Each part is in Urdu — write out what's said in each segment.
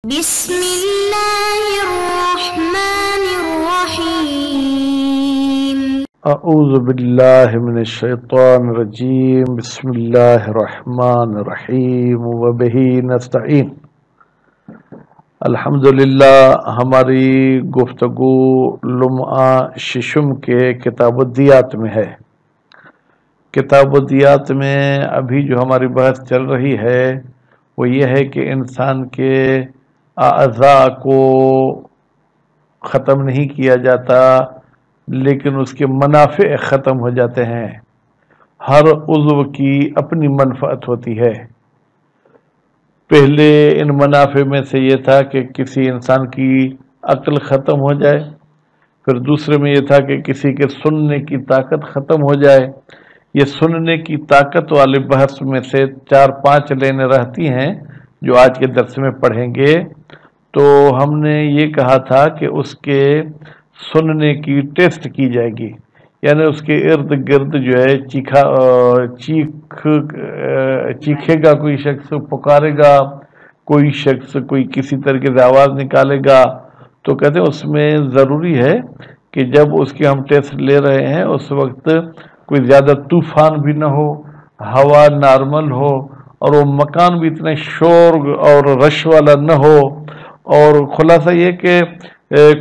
بسم الله الرحمن الرحيم اعوذ باللہ من الشیطان الرجیم بسم اللہ الرحمن الرحیم وبہ نستعین۔ الحمدللہ ہماری گفتگو لمعہ ششم کے کتاب الدیات میں ہے۔ کتاب الدیات میں ابھی جو ہماری بحث چل رہی ہے وہ یہ ہے کہ انسان کے اعضاء کو ختم نہیں کیا جاتا لیکن اس کے منافع ختم ہو جاتے ہیں۔ ہر عضو کی اپنی منفعت ہوتی ہے۔ پہلے ان منافع میں سے یہ تھا کہ کسی انسان کی عقل ختم ہو جائے، پھر دوسرے میں یہ تھا کہ کسی کے سننے کی طاقت ختم ہو جائے۔ یہ سننے کی طاقت والے بحث میں سے 4-5 لینیں رہتی ہیں جو آج کے درس میں پڑھیں گے۔ تو ہم نے یہ کہا تھا کہ اس کے سننے کی ٹیسٹ کی جائے گی، یعنی اس کے ارد گرد جو ہے چیخے گا کوئی شخص، پکارے گا کوئی شخص، کوئی کسی طریقے سے آواز نکالے گا، تو کہتے ہیں اس میں ضروری ہے کہ جب اس کے ہم ٹیسٹ لے رہے ہیں اس وقت کوئی زیادہ طوفان بھی نہ ہو، ہوا نارمل ہو، اور وہ مکان بھی اتنے شور اور رش والا نہ ہو، اور خلاصہ یہ کہ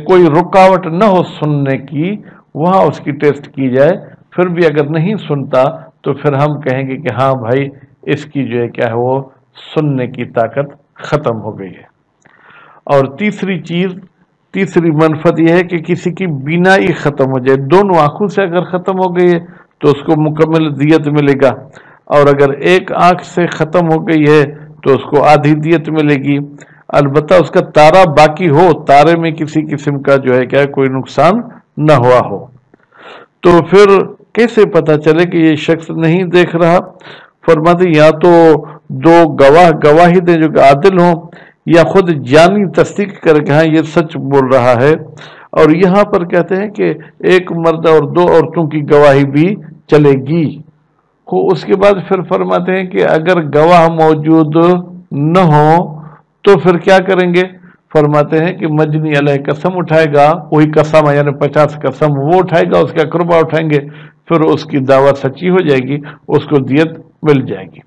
کوئی رکاوٹ نہ ہو سننے کی، وہاں اس کی ٹیسٹ کی جائے۔ پھر بھی اگر نہیں سنتا تو پھر ہم کہیں گے کہ ہاں بھائی اس کی جو ہے کیا ہے وہ سننے کی طاقت ختم ہو گئی ہے۔ اور تیسری منفعت یہ ہے کہ کسی کی بینائی ختم ہو جائے، دونوں آنکھوں سے اگر ختم ہو گئی ہے تو اس کو مکمل دیت ملے گا، اور اگر ایک آنکھ سے ختم ہو گئی ہے تو اس کو آدھی دیت ملے گی، البتہ اس کا تارا باقی ہو، تارے میں کسی قسم کا جو ہے کیا کوئی نقصان نہ ہوا ہو۔ تو پھر کیسے پتہ چلے کہ یہ شخص نہیں دیکھ رہا؟ فرماتے یا تو دو گواہی دیں جو کہ عادل ہوں، یا خود جانی تصدیق کر کے ہاں یہ سچ بول رہا ہے۔ اور یہاں پر کہتے ہیں کہ ایک مرد اور 2 عورتوں کی گواہی بھی چلے گی۔ اس کے بعد پھر فرماتے ہیں کہ اگر گواہ موجود نہ ہو تو پھر کیا کریں گے؟ فرماتے ہیں کہ مجنی علیہ قسم اٹھائے گا، وہی قسم یعنی 50 قسم وہ اٹھائے گا، اس کا قربہ اٹھائیں گے، پھر اس کی دعوت سچی ہو جائے گی، اس کو دیت مل جائے گی۔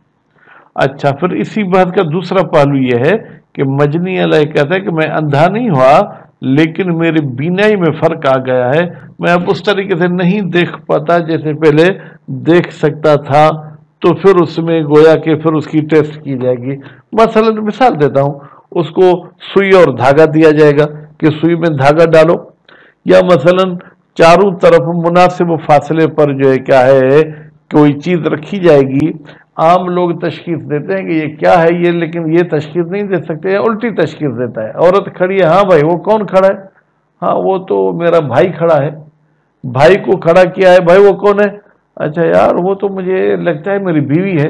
اچھا، پھر اسی بات کا دوسرا پہلو یہ ہے کہ مجنی علیہ کہتا ہے کہ میں اندھا نہیں ہوا لیکن میری بینائی میں فرق آ گیا ہے، میں اب اس طریقے سے نہیں دیکھ پاتا جیسے پہلے دیکھ سکتا تھا، تو پھر اس میں گویا کہ پھر اس کی ٹیسٹ کی جائے گی۔ مثلا مثال دیتا ہوں، اس کو سوئی اور دھاگا دیا جائے گا کہ سوئی میں دھاگا ڈالو، یا مثلا چاروں طرف مناسب فاصلے پر جو ہے کیا ہے کوئی چیز رکھی جائے گی۔ عام لوگ تشخیص دیتے ہیں کہ یہ کیا ہے یہ، لیکن یہ تشخیص نہیں دے سکتے، الٹی تشخیص دیتا ہے۔ عورت کھڑی ہے، ہاں بھائی وہ کون کھڑا ہے؟ ہاں وہ تو میرا بھائی کھڑا ہے۔ بھائی کو کھڑا کیا ہے، بھائی وہ کون ہے؟ اچھا یار وہ تو مجھے لگتا ہے میری بیوی ہے۔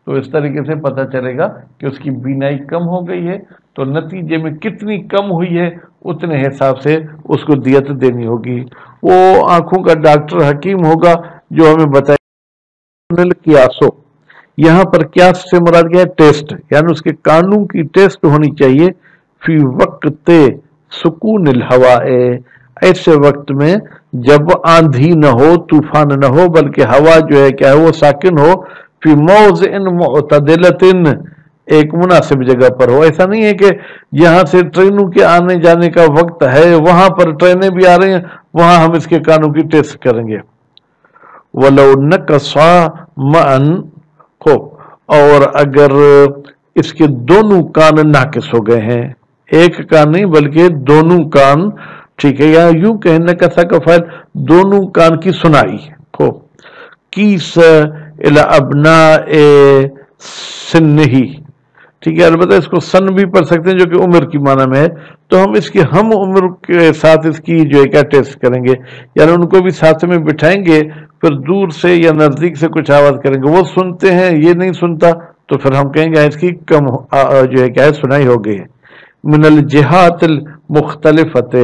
تو اس طریقے سے پتہ چلے گا کہ اس کی بینائی کم ہو گئی ہے، تو نتیجے میں کتنی کم ہوئی ہے اتنے حساب سے اس کو دیت دینی ہوگی۔ وہ آنکھوں کا ڈاکٹر حکیم ہوگا جو ہمیں بتائے قیاسو، یہاں پر قیاس سے مراد کیا ہے؟ ٹیسٹ، یعنی اس کے کانوں کی ٹیسٹ ہونی چاہیے فی وقت سکون الہوا، ایسے وقت میں جب آندھی نہ ہو، طوفان نہ ہو، بلکہ ہوا جو ہے کیا ہے وہ ساکن ہو، فی موضع معتدلۃ، ایک مناسب جگہ پر ہو۔ ایسا نہیں ہے کہ یہاں سے ٹرینوں کے آنے جانے کا وقت ہے، وہاں پر ٹرینیں بھی آ رہی ہیں، وہاں ہم اس کے کانوں کی ٹیسٹ کریں گے۔ وَلَوْ نَقَصَا مَعًا، اور اگر اس کے دونوں کان ناقص ہو گئے ہیں، ایک کان نہیں بلکہ دونوں کان، ٹھیک ہے، یا یوں کہیں نقصا کا فائل دونوں کان کی سنائی ہو، کیس الی ابناء سنہ، ٹھیک ہے، البتہ اس کو سن بھی پڑھ سکتے ہیں جو کہ عمر کی معنی میں ہے، تو ہم اس کی ہم عمر کے ساتھ اس کی جو ہے کیا ٹیسٹ کریں گے، یعنی ان کو بھی ساتھ میں بٹھائیں گے، پھر دور سے یا نزدیک سے کچھ آواز کریں گے، وہ سنتے ہیں یہ نہیں سنتا، تو پھر ہم کہیں گے اس کی کم جو ہے کیا ہے سنائی ہو گئی ہے۔ من الجہات المختلفت،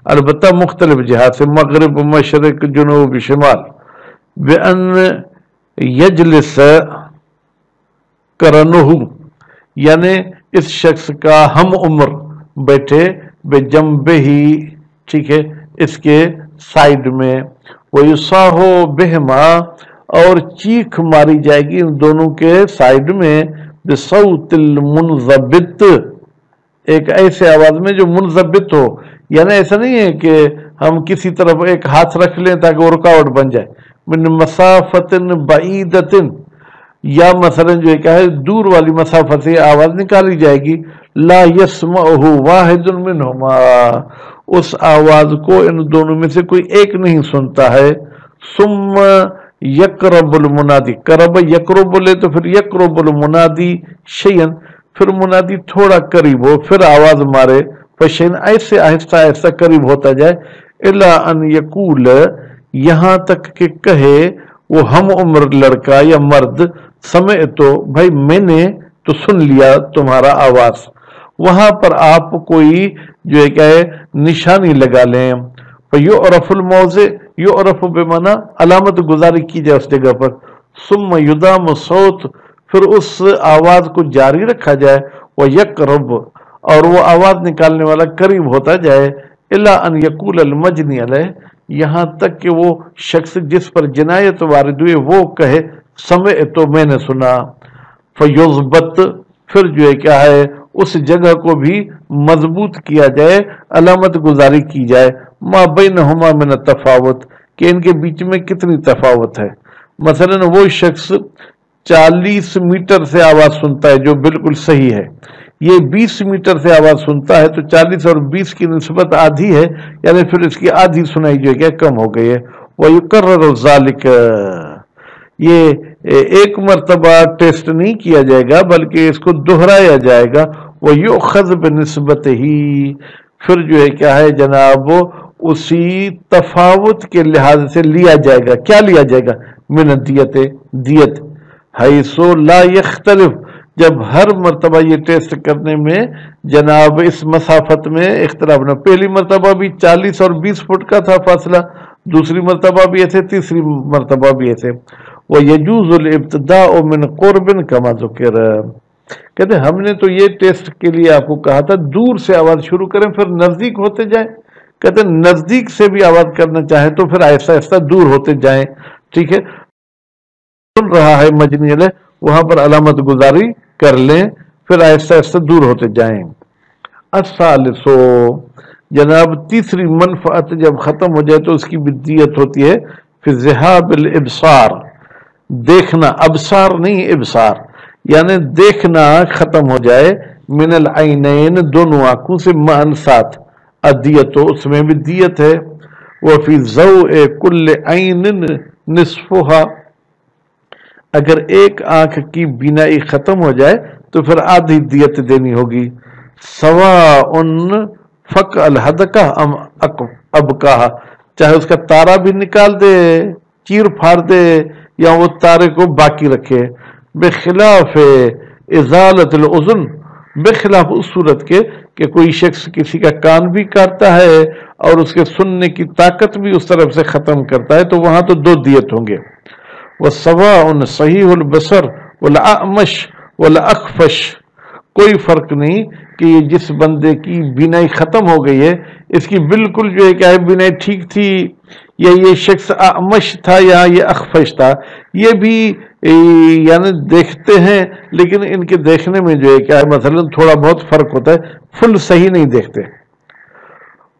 البتہ مختلف جہات سے، مغرب، مشرق، جنوب، شمال، بأن یجلس کرنہ، یعنی اس شخص کا ہم عمر بیٹھے بجنبہ ہی، ٹھیک ہے، اس کے سائڈ میں، وَيُصَاحُ بِهِمَا، اور چیخ ماری جائے گی ان دونوں کے سائڈ میں، بِصَوْتِ الْمُنْضَبِطِ، ایک ایسے آواز میں جو منضبط ہو، یعنی ایسا نہیں ہے کہ ہم کسی طرف ایک ہاتھ رکھ لیں تاکہ وہ رکاوٹ بن جائے، من مسافت بعیدت، یا مثلا جو ہے کیا ہے دور والی مسافت سے آواز نکالی جائے گی، لا یسمعہ واحد منہما، اس آواز کو ان دونوں میں سے کوئی ایک نہیں سنتا ہے، ثم یقرب المنادی، قرب یقرب بولے تو پھر یقرب المنادی شیئن، پھر منادی تھوڑا قریب ہو، پھر آواز مارے، فشین، ایسے آہستہ آہستہ قریب ہوتا جائے، الا ان یقول، یہاں تک کہ کہے وہ ہم عمر لڑکا یا مرد، سمعتو، بھائی میں نے تو سن لیا تمہارا آواز، وہاں پر آپ کوئی جو ہے کیا ہے نشانی لگا لیں، فیعرف الموضع، یعرف بمعنی علامت گزاری کی جائے اس جگہ پر، ثم یدام الصوت، پھر اس آواز کو جاری رکھا جائے، وَيَقْرَبْ، اور وہ آواز نکالنے والا قریب ہوتا جائے، الا ان یقول المجنی علیہ، یہاں تک کہ وہ شخص جس پر جنایت وارد ہوئی وہ کہے سمعتو، میں نے سنا، فیضبط، پھر جو ہے کیا ہے اس جگہ کو بھی مضبوط کیا جائے، علامت گزاری کی جائے، ما بینہما من التفاوت، کہ ان کے بیچ میں کتنی تفاوت ہے، مثلا وہ شخص 40 میٹر سے آواز سنتا ہے جو بالکل صحیح ہے، یہ 20 میٹر سے آواز سنتا ہے، تو 40 اور 20 کی نسبت آدھی ہے، یعنی پھر اس کی آدھی سنائی جو ہے کیا کم ہو گئی ہے، وَيُقَرَّرُ ذَلِكَ، یہ ایک مرتبہ ٹیسٹ نہیں کیا جائے گا بلکہ اس کو دہرایا جائے گا، وَيُؤْخَذْ بِنِسْبَتِهِ، پھر جو ہے کیا ہے جناب اسی تفاوت کے لحاظ سے لیا جائے گا، کیا لیا جائے گا، من الدیت، دیت، حیث لا یختلف، جب ہر مرتبہ یہ ٹیسٹ کرنے میں جناب اس مسافت میں اختلاف نہ، پہلی مرتبہ بھی 40 اور 20 فٹ کا تھا فاصلہ، دوسری مرتبہ بھی ایسے، تیسری مرتبہ بھی ایسے، وَيَجُوزُ الْإِبْتِدَاءُ مِنْ قُرْبٍ كَمَا ذُكِرَ، کہتے ہیں ہم نے تو یہ ٹیسٹ کے لیے آپ کو کہا تھا دور سے آواز شروع کریں پھر نزدیک ہوتے جائیں، کہتے ہیں نزدیک سے بھی آواز کرنا چاہیں تو پھر آہستہ آہستہ دور ہوتے جائیں، ٹھیک ہے، سن رہا ہے مجنی علیہ وہاں پر علامت گزاری کر لیں، پھر آہستہ آہستہ دور ہوتے جائیں۔ الثالثو، جناب تیسری منفعت جب ختم ہو جائے تو اس کی بدیت ہوتی ہے، فی ذہاب الابصار، دیکھنا، ابصار نہیں ابصار، یعنی دیکھنا ختم ہو جائے، من العینین، دونوں آنکھوں سے، معاً ساتھ، ادیت، اس میں بھی دیت ہے، وفی ضوء کل عین نصفها، اگر ایک آنکھ کی بینائی ختم ہو جائے تو پھر آدھی دیت دینی ہوگی، سواء فق الحدقہ ام ابقاہ، چاہے اس کا تارا بھی نکال دے، چیر پھاڑ دے، یا وہ تارے کو باقی رکھے، بخلاف ازالت الاذن، بخلاف اس صورت کے کہ کوئی شخص کسی کا کان بھی کاٹتا ہے اور اس کے سننے کی طاقت بھی اس طرف سے ختم کرتا ہے، تو وہاں تو 2 دیت ہوں گے، وَسَوَاءٌ صحیح البصر والأعمش والأخفش، کوئی فرق نہیں کہ یہ جس بندے کی بینائی ختم ہو گئی ہے، اس کی بالکل جو ہے کیا ہے بینائی ٹھیک تھی، یا یہ شخص اعمش تھا یا یہ اخفش تھا، یہ بھی یعنی دیکھتے ہیں لیکن ان کے دیکھنے میں جو ہے کیا ہے مثلا تھوڑا بہت فرق ہوتا ہے، فل صحیح نہیں دیکھتے،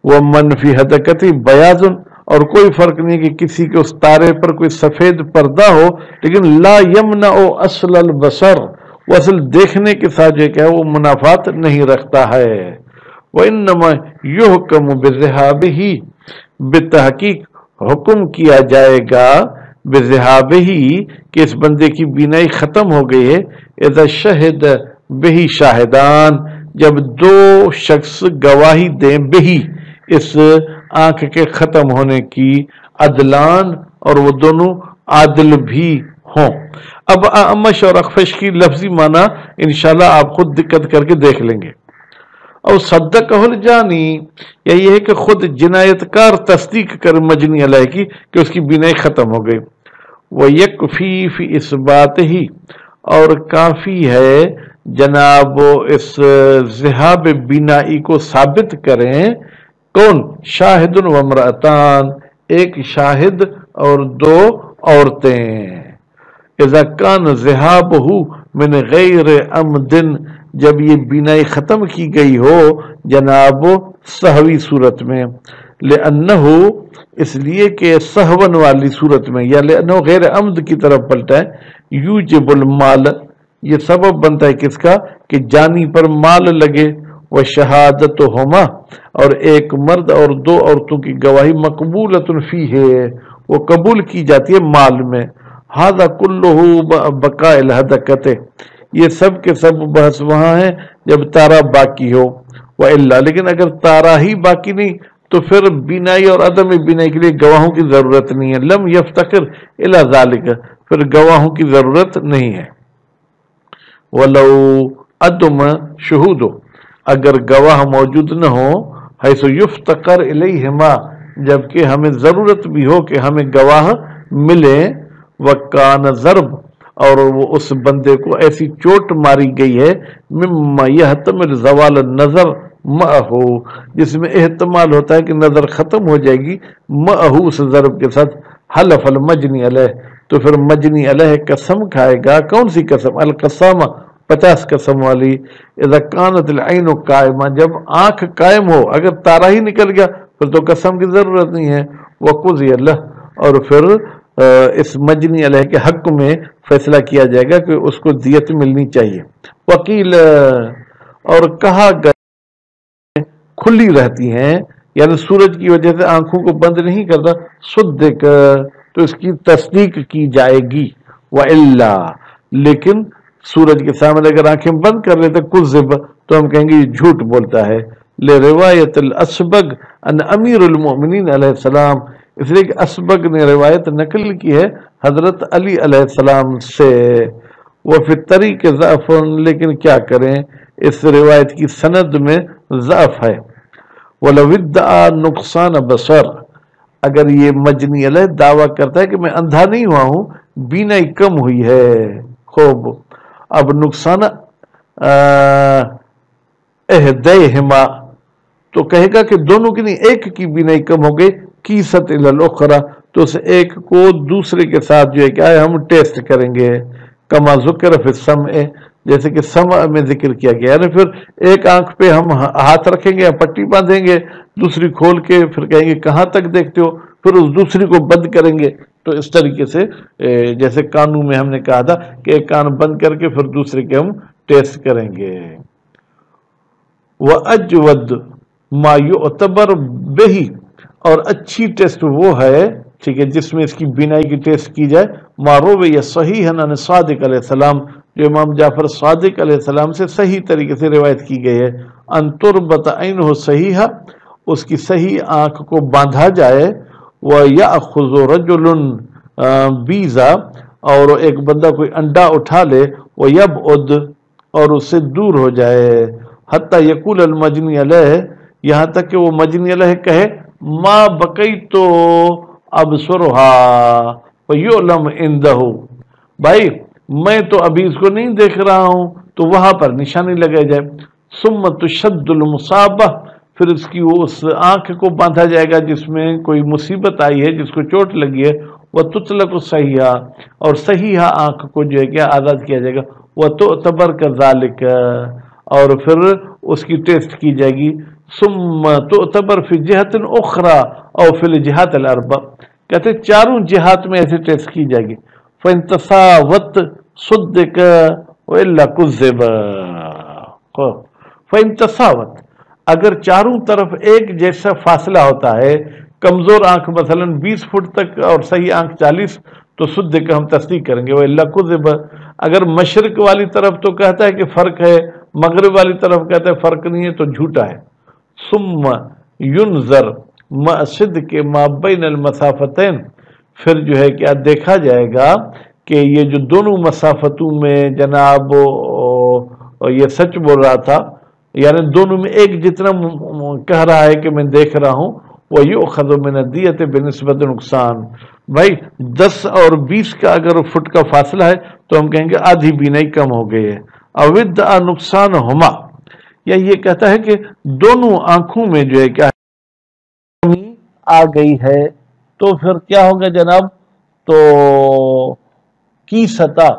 وَمَنْ فِي حَدَقَتِ بیاضٌ، اور کوئی فرق نہیں کہ کسی کے اس تارے پر کوئی سفید پردہ ہو لیکن لا یمنع اصل البصر، وہ اصل دیکھنے کے ساتھ جو کیا ہے وہ منافات نہیں رکھتا ہے، وَإِنَّمَا يُحْكَمُ بِذِهَابِهِ، بتحقیق حکم کیا جائے گا بِذِهَابِهِ، کہ اس بندے کی بینائی ختم ہو گئی ہے، اذا شہد بہی شاہدان، جب 2 شخص گواہی دیں، بہی اس آنکھ کے ختم ہونے کی، عدلان، اور وہ دونوں عادل بھی ہوں۔ اب اعمش اور اخفش کی لفظی معنی انشاءاللہ آپ خود دقت کر کے دیکھ لیں گے، اور صدقہ الجانی، یا یہ ہے کہ خود جنایت کار تصدیق کر مجنی علیہ کی کہ اس کی بینائی ختم ہو گئی، وَيَكْفِي فِي إِثْبَاتِهِ، اور کافی ہے جناب اس ذہاب بینائی کو ثابت کریں کون؟ شاہد و امرأتان، ایک شاہد اور دو عورتیں. اذا کان ذہابہ من غیر عمد، جب یہ بینائی ختم کی گئی ہو جناب سہوی صورت میں. لأنہ، اس لیے کہ سہون والی صورت میں، یا لأنہ غیر عمد کی طرف پلٹا ہے. یوجب المال، یہ سبب بنتا ہے کس کا؟ کہ جانی پر مال لگے. وشہادتہما، اور ایک مرد اور دو عورتوں کی گواہی مقبولۃ فیہ، وہ قبول کی جاتی ہے مال میں. ھذا کلہ بقاء الحدقۃ، یہ سب کے سب بحث وہاں ہے جب تارا باقی ہو. وإلا، لیکن اگر تارا ہی باقی نہیں تو پھر بینائی اور عدم بینائی کے لیے گواہوں کی ضرورت نہیں ہے. لم یفتقر الی ذالک، پھر گواہوں کی ضرورت نہیں ہے. ولو عدم شہود، اگر گواہ موجود نہ ہو، حیث یفتقر الیہما، جبکہ ہمیں ضرورت بھی ہو کہ ہمیں گواہ ملے. وکان ضرب، اور وہ اس بندے کو ایسی چوٹ ماری گئی ہے مما یحتمل زوال النظر معہ، جس میں احتمال ہوتا ہے کہ نظر ختم ہو جائے گی معہ، اس ضرب کے ساتھ. حلف المجنی علیہ، تو پھر مجنی علیہ قسم کھائے گا. کون سی قسم؟ القسامہ، 50 قسم والی. اذا کانت العین قائمہ، جب آنکھ قائم ہو، اگر تارا ہی نکل گیا پھر تو قسم کی ضرورت نہیں ہے. وقضی اللہ، اور پھر اس مجنی علیہ کے حق میں فیصلہ کیا جائے گا کہ اس کو دیت ملنی چاہیے. وکیل، اور کہا گیا کھلی رہتی ہیں، یعنی سورج کی وجہ سے آنکھوں کو بند نہیں کرتا. صدق، تو اس کی تصدیق کی جائے گی. وإلا، لیکن سورج کے سامنے اگر آنکھیں بند کر لیتے کذب، تو ہم کہیں گے یہ جھوٹ بولتا ہے. لروایت الاسبغ ان امیر المؤمنین علیہ السلام، اس لیے کہ اسبغ نے روایت نقل کی ہے حضرت علی علیہ السلام سے. وفی الطریق ضعف، لیکن کیا کریں اس روایت کی سند میں ضعف ہے. ولو ادعا نقصان بصر، اگر یہ مجنی علیہ دعویٰ کرتا ہے کہ میں اندھا نہیں ہوا ہوں، بینائی کم ہوئی ہے. خوب، اب نقصان احدیہما، تو کہے گا کہ دونوں کی نہیں، ایک کی بینائی کم ہو گئی. کیست الی الاخری، تو اس ایک کو دوسرے کے ساتھ جو ہے کہ ہم ٹیسٹ کریں گے. کما ذکر فی السمع، جیسے کہ سمع میں ذکر کیا گیا، یعنی پھر ایک آنکھ پہ ہم ہاتھ رکھیں گے یا پٹی باندھیں گے، دوسری کھول کے پھر کہیں گے کہاں تک دیکھتے ہو، پھر اس دوسری کو بند کریں گے. تو اس طریقے سے جیسے کانوں میں ہم نے کہا تھا کہ ایک کان بند کر کے پھر دوسرے کے ہم ٹیسٹ کریں گے. وَأَجْوَدْ مَا يُعْتَبَرْ بِهِ، اور اچھی ٹیسٹ وہ ہے، ٹھیک ہے، جس میں اس کی بینائی کی ٹیسٹ کی جائے. معروف یا صحیح عن صادق علیہ السلام، جو امام جعفر صادق علیہ السلام سے صحیح طریقے سے روایت کی گئی ہے. ان تربت عینہ صحیحہ، اس کی صحیح آنکھ کو باندھا جائے. وَيَأْخُذُ رَجُلٌ بیزا، اور ایک بندہ کوئی انڈا اٹھا لے. وَيَبْعُدْ، اور اس سے دور ہو جائے. حتی یقول المجنی علیہ، یہاں تک کہ وہ مجنی علیہ کہے ما بقیت ابصرھا فیعلم عندہ، بھائی میں تو ابھی اس کو نہیں دیکھ رہا ہوں، تو وہاں پر نشانی لگائی جائے. ثم تشد المصابہ، پھر اس کی وہ اس آنکھ کو باندھا جائے گا جس میں کوئی مصیبت آئی ہے، جس کو چوٹ لگی ہے. وتطلق صحیحہ، اور صحیحہ آنکھ کو جو ہے کہ آزاد کیا جائے گا. وتعتبر کذالک، اور پھر اس کی ٹیسٹ کی جائے گی. ثم تعتبر فی جہت اخرى او فی الجہات الاربع، کہتے چاروں جہات میں ایسے ٹیسٹ کی جائے گی. فإن تساوت صدق وإلا كذب. فإن تساوت، اگر چاروں طرف ایک جیسا فاصلہ ہوتا ہے، کمزور آنکھ مثلا 20 فٹ تک اور صحیح آنکھ 40، تو صدق ہم تصدیق کریں گے. وإلا كذب، اگر مشرق والی طرف تو کہتا ہے کہ فرق ہے، مغرب والی طرف کہتا ہے فرق نہیں ہے، تو جھوٹا ہے. ثم ينظر مع صدق ما بین المسافتین، پھر جو ہے کیا دیکھا جائے گا کہ یہ جو دونوں مسافتوں میں جناب یہ سچ بول رہا تھا، یعنی دونوں میں ایک جتنا کہہ رہا ہے کہ میں دیکھ رہا ہوں، وَيُؤْخَذُ مِنَ الدِّيَةِ بِنِسْبَةِ نقصان. بھائی 10 اور 20 کا اگر فٹ کا فاصلہ ہے تو ہم کہیں گے آدھی بینائی کم ہو گئی ہے. اودع نقصان ہما، یا یہ کہتا ہے کہ دونوں آنکھوں میں جو ہے کیا کمی آ گئی ہے، تو پھر کیا ہوگا جناب؟ تو کی سطح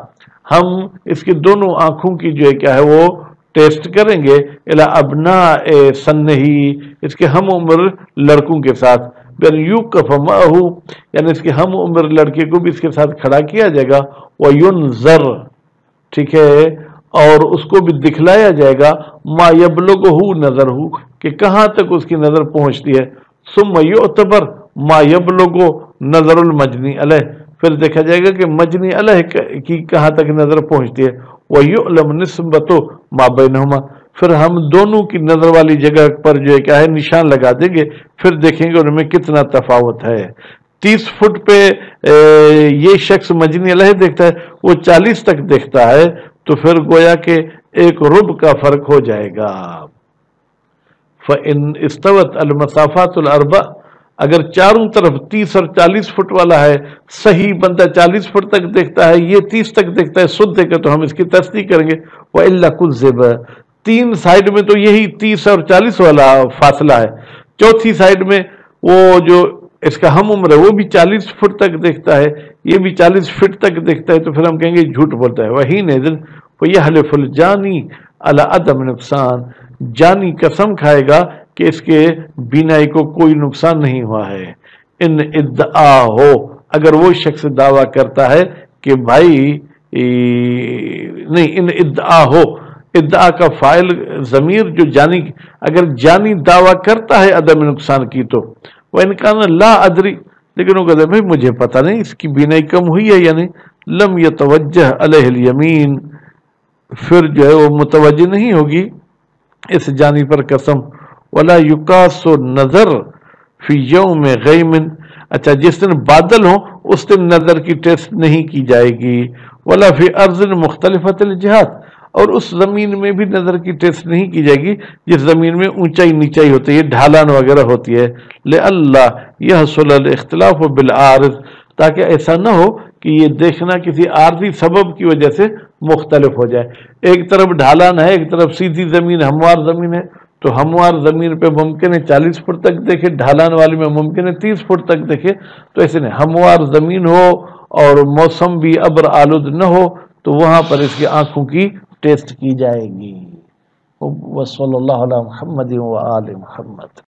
ہم اس کی دونوں آنکھوں کی جو ہے کیا ہے وہ ٹیسٹ کریں گے الا ابناء سنہی، اس کے ہم عمر لڑکوں کے ساتھ، یوقف معہ، یعنی اس کے ہم عمر لڑکے کو بھی اس کے ساتھ کھڑا کیا جائے گا، وینظر، ٹھیک ہے، اور اس کو بھی دکھلایا جائے گا ما یبلغہ نظرہ، کہ کہاں تک اس کی نظر پہنچتی ہے، ثم یعتبر ما یبلغ نظر المجنی علیہ، پھر دیکھا جائے گا کہ مجنی علیہ کی کہاں تک نظر پہنچتی ہے، وَيُعْلَمْ نِسْبَتُ مَا بَيْنَهُمَا، پھر ہم دونوں کی نظر والی جگہ پر جو ہے کیا ہے نشان لگا دیں گے، پھر دیکھیں گے ان میں کتنا تفاوت ہے. 30 فٹ پہ یہ شخص مجنی علیہ دیکھتا ہے، وہ 40 تک دیکھتا ہے، تو پھر گویا کہ 1 ربع کا فرق ہو جائے گا. فَإِنْ اسْتَوَتْ الْمَسَافَاتُ الْأَرْبَعُ، اگر چاروں طرف 30 اور 40 فٹ والا ہے، صحیح بندہ 40 فٹ تک دیکھتا ہے، یہ 30 تک دیکھتا ہے، صدق کا تو ہم اس کی تصدیق کریں گے. وَإِلَّا كُذِّبَ، 3 سائیڈ میں تو یہی 30 اور 40 والا فاصلہ ہے، چوتھی سائیڈ میں وہ جو اس کا ہم عمر ہے وہ بھی 40 فٹ تک دیکھتا ہے، یہ بھی 40 فٹ تک دیکھتا ہے، تو پھر ہم کہیں گے جھوٹ بولتا ہے. وَحِينَئِذٍ وَيَحْلِفُ الْجَانِي عَلَىٰ عَدَمِ نُقْصَان، جانی قسم کھائے گا کہ اس کے بینائی کو کوئی نقصان نہیں ہوا ہے. ان ادعا ہو، اگر وہ شخص دعویٰ کرتا ہے کہ بھائی نہیں، ان ادعا ہو، ادعا کا فاعل ضمیر جو جانی، اگر جانی دعویٰ کرتا ہے عدم نقصان کی تو وہ انکان لا ادری، لیکن وہ کہتا ہے بھائی مجھے پتہ نہیں اس کی بینائی کم ہوئی ہے یا نہیں، لم یتوجہ علیہ الیمین، پھر جو ہے وہ متوجہ نہیں ہوگی اس جانی پر قسم. ولا یقاس نظر فی یوم غیم، اچھا جس دن بادل ہوں اس دن نظر کی ٹیسٹ نہیں کی جائے گی. ولا فی ارض مختلفۃ الجہات، اور اس زمین میں بھی نظر کی ٹیسٹ نہیں کی جائے گی جس زمین میں اونچائی نیچائی ہوتی ہے، ڈھالان وغیرہ ہوتی ہے. لئلا یحصل الاختلاف بالعارض، تاکہ ایسا نہ ہو کہ یہ دیکھنا کسی عارضی سبب کی وجہ سے مختلف ہو جائے. ایک طرف ڈھالان ہے، ایک طرف سیدھی زمین، ہموار زمین ہے، تو ہموار زمین پہ ممکن ہے 40 فٹ تک دیکھے، ڈھالان والی میں ممکن ہے 30 فٹ تک دیکھے. تو ایسے نہیں، ہموار زمین ہو اور موسم بھی ابر آلود نہ ہو تو وہاں پر اس کی آنکھوں کی ٹیسٹ کی جائے گی. وصلی اللہ علی محمد و آل محمد.